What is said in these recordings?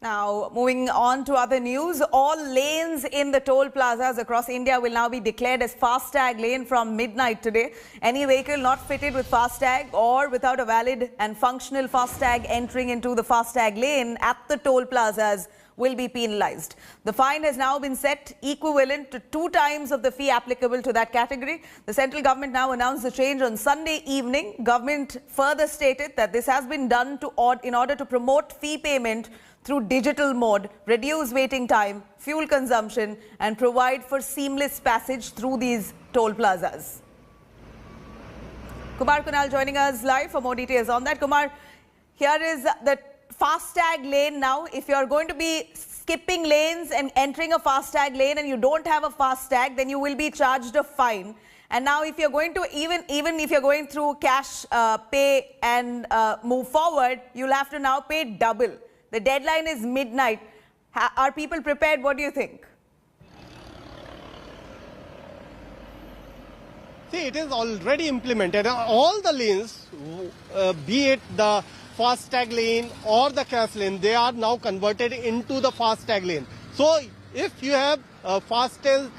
Now, moving on to other news, all lanes in the toll plazas across India will now be declared as FASTag lane from midnight today. Any vehicle not fitted with FASTag or without a valid and functional FASTag entering into the FASTag lane at the toll plazas will be penalized. The fine has now been set equivalent to 2 times of the fee applicable to that category. The central government now announced the change on Sunday evening. Government further stated that this has been done in order to promote fee payment through digital mode, reduce waiting time, fuel consumption and provide for seamless passage through these toll plazas. Kumar Kunal joining us live for more details on that. Kumar, here is the FASTag lane now. If you are going to be skipping lanes and entering a FASTag lane and you don't have a FASTag, then you will be charged a fine. And now if you're going to, even if you're going through cash pay and move forward, you'll have to now pay double. The deadline is midnight. Are people prepared? What do you think? See, it is already implemented. All the lanes, be it the FASTag lane or the cash lane, they are now converted into the FASTag lane. So, if you have FASTag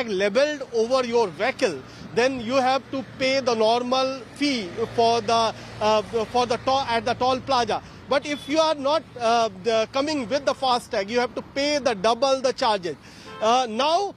labeled over your vehicle, then you have to pay the normal fee for the toll at the toll plaza. But if you are not coming with the FASTag, you have to pay the double the charges. Now,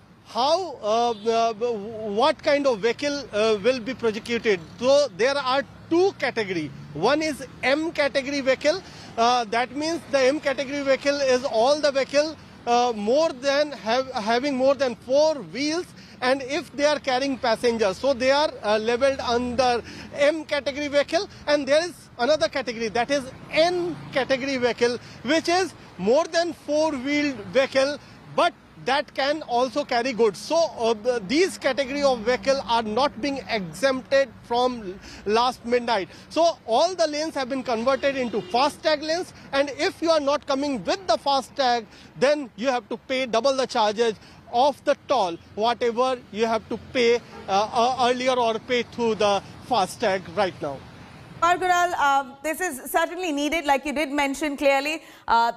what kind of vehicle will be prosecuted? So there are 2 categories. One is M category vehicle. That means the M category vehicle is all the vehicle having more than 4 wheels. And if they are carrying passengers, so they are labeled under M category vehicle. And there is another category, that is N category vehicle, which is more than 4-wheeled vehicle, but that can also carry goods. So these category of vehicle are not being exempted from last midnight. So all the lanes have been converted into FASTag lanes, and if you are not coming with the FASTag, then you have to pay double the charges of the toll, whatever you have to pay earlier or pay through the FASTag right now. Kunal, this is certainly needed, like you did mention clearly.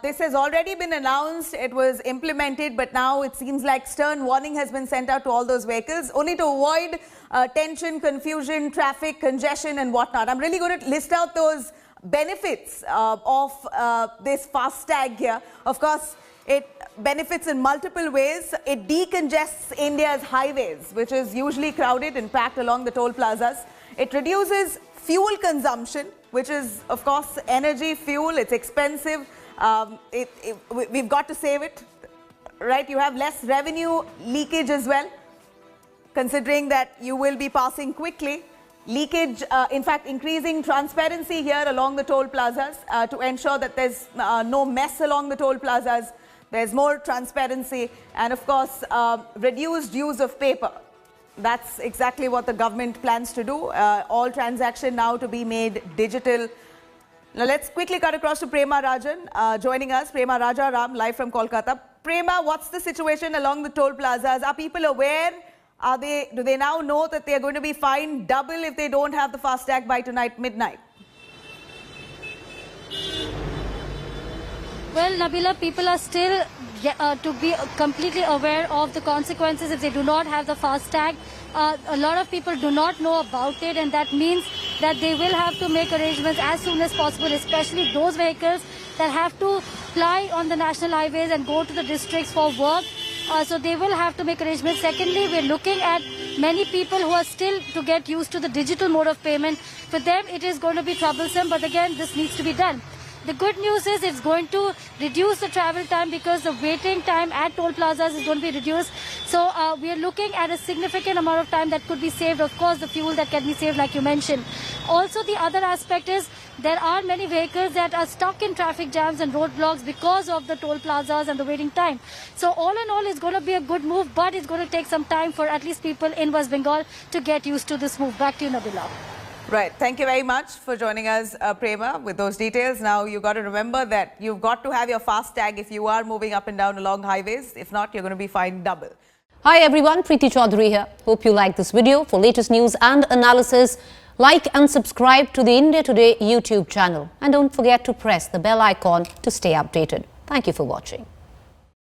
This has already been announced, it was implemented, but now it seems like stern warning has been sent out to all those vehicles, only to avoid tension, confusion, traffic, congestion and whatnot. I'm really going to list out those benefits of this FASTag here. Of course, it benefits in multiple ways. It decongests India's highways, which is usually crowded and packed along the toll plazas. It reduces fuel consumption, which is, of course, energy, fuel. It's expensive. We've got to save it, right? You have less revenue leakage as well, considering that you will be passing quickly. Leakage, in fact, increasing transparency here along the toll plazas to ensure that there's no mess along the toll plazas. There's more transparency and, of course, reduced use of paper. That's exactly what the government plans to do. All transaction now to be made digital. Now, let's quickly cut across to Prema Rajan joining us. Prema Rajaram, live from Kolkata. Prema, what's the situation along the toll plazas? Are people aware? Do they now know that they're going to be fined double if they don't have the FASTag by tonight midnight? Well, Nabila, people are still to be completely aware of the consequences if they do not have the FASTag. A lot of people do not know about it, and that means that they will have to make arrangements as soon as possible, especially those vehicles that have to ply on the national highways and go to the districts for work. So they will have to make arrangements. Secondly, we're looking at many people who are still to get used to the digital mode of payment. For them, it is going to be troublesome, but again, this needs to be done. The good news is it's going to reduce the travel time because the waiting time at toll plazas is going to be reduced. So we are looking at a significant amount of time that could be saved. Of course, the fuel that can be saved, like you mentioned. Also, the other aspect is there are many vehicles that are stuck in traffic jams and roadblocks because of the toll plazas and the waiting time. So all in all, it's going to be a good move, but it's going to take some time for at least people in West Bengal to get used to this move. Back to you, Nabila. Right. Thank you very much for joining us, Prema, with those details. Now, you've got to remember that you've got to have your FASTag if you are moving up and down along highways. If not, you're going to be fined double. Hi everyone, Preeti Chaudhary here. Hope you like this video. For latest news and analysis, like and subscribe to the India Today YouTube channel. And don't forget to press the bell icon to stay updated. Thank you for watching.